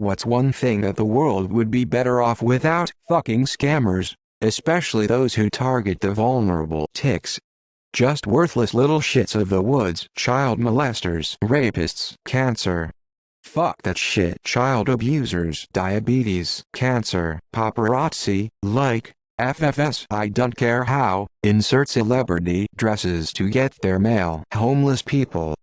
What's one thing that the world would be better off without? Fucking scammers, especially those who target the vulnerable. Ticks. Just worthless little shits of the woods. Child molesters, rapists, cancer. Fuck that shit. Child abusers, diabetes, cancer, paparazzi, like, FFS. I don't care how, insert celebrity dresses to get their mail. Homeless people.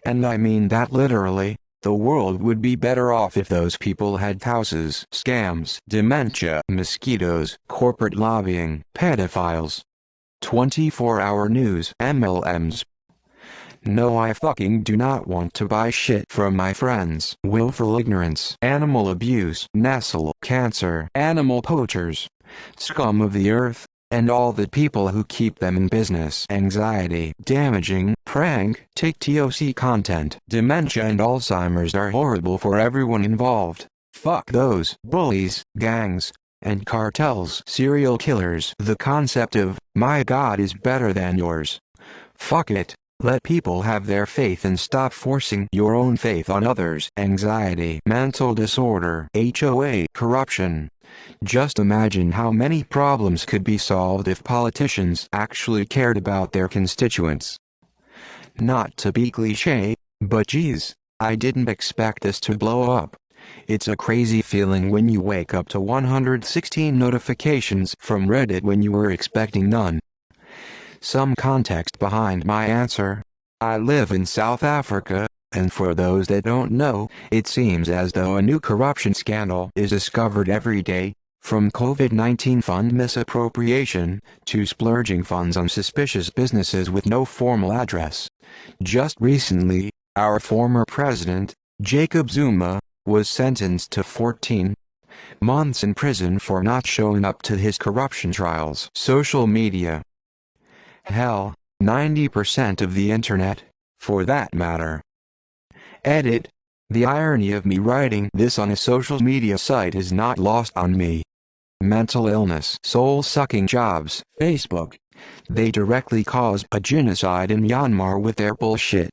And I mean that literally. The world would be better off if those people had houses. Scams, dementia, mosquitoes, corporate lobbying, pedophiles. 24-hour news, MLMs. No, I fucking do not want to buy shit from my friends. Willful ignorance, animal abuse, Nestle, cancer, animal poachers, scum of the earth, and all the people who keep them in business. Anxiety, damaging, prank, TikTok content, dementia and Alzheimer's are horrible for everyone involved. Fuck those bullies, gangs, and cartels. Serial killers. The concept of, my God is better than yours. Fuck it. Let people have their faith and stop forcing your own faith on others. Anxiety, mental disorder, HOA, corruption. Just imagine how many problems could be solved if politicians actually cared about their constituents. Not to be cliché, but geez, I didn't expect this to blow up. It's a crazy feeling when you wake up to 116 notifications from Reddit when you were expecting none. Some context behind my answer. I live in South Africa, and for those that don't know, it seems as though a new corruption scandal is discovered every day, from COVID-19 fund misappropriation, to splurging funds on suspicious businesses with no formal address. Just recently, our former president, Jacob Zuma, was sentenced to 14 months in prison for not showing up to his corruption trials. Social media. Hell, 90% of the internet, for that matter. Edit. The irony of me writing this on a social media site is not lost on me. Mental illness, soul-sucking jobs, Facebook. They directly caused a genocide in Myanmar with their bullshit.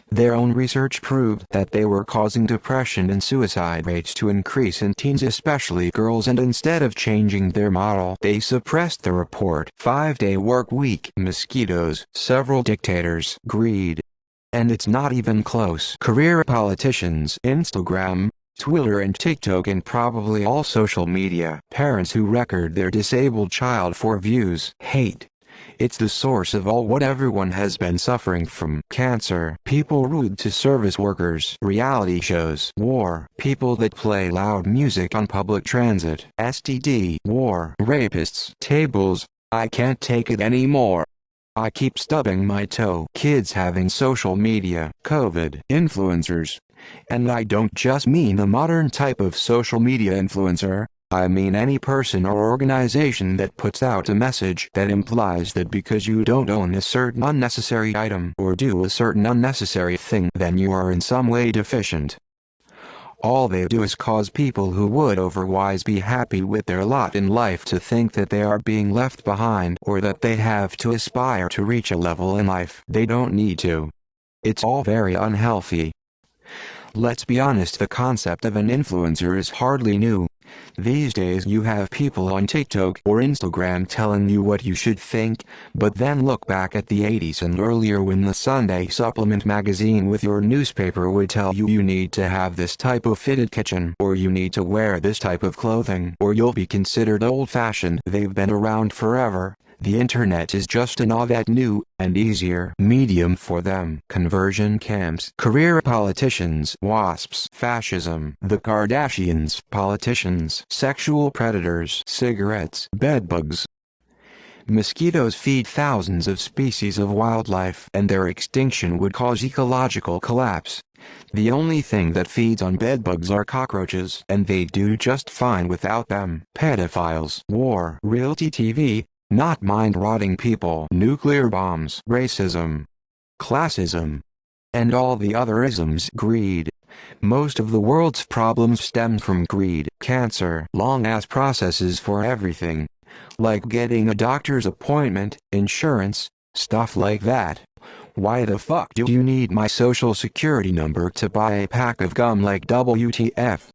Their own research proved that they were causing depression and suicide rates to increase in teens, especially girls, and instead of changing their model, they suppressed the report. 5-day work week, mosquitoes, several dictators, greed. And it's not even close. Career politicians, Instagram, Twitter and TikTok, and probably all social media. Parents who record their disabled child for views. Hate. It's the source of all what everyone has been suffering from. Cancer. People rude to service workers. Reality shows. War. People that play loud music on public transit. STD. War. Rapists. Tables. I can't take it anymore. I keep stubbing my toe. Kids having social media. COVID. Influencers. And I don't just mean the modern type of social media influencer. I mean any person or organization that puts out a message that implies that because you don't own a certain unnecessary item or do a certain unnecessary thing, then you are in some way deficient. All they do is cause people who would otherwise be happy with their lot in life to think that they are being left behind, or that they have to aspire to reach a level in life they don't need to. It's all very unhealthy. Let's be honest, the concept of an influencer is hardly new. These days you have people on TikTok or Instagram telling you what you should think, but then look back at the 80s and earlier when the Sunday supplement magazine with your newspaper would tell you you need to have this type of fitted kitchen, or you need to wear this type of clothing, or you'll be considered old-fashioned. They've been around forever. The internet is just an all that new, and easier medium for them. Conversion camps, career politicians, WASPs, fascism, the Kardashians, politicians, sexual predators, cigarettes, bedbugs. Mosquitoes feed thousands of species of wildlife, and their extinction would cause ecological collapse. The only thing that feeds on bedbugs are cockroaches, and they do just fine without them. Pedophiles, war, reality TV, not mind-rotting people, nuclear bombs, racism, classism, and all the other isms. Greed. Most of the world's problems stem from greed. Cancer. Long-ass processes for everything. Like getting a doctor's appointment, insurance, stuff like that. Why the fuck do you need my social security number to buy a pack of gum? Like WTF?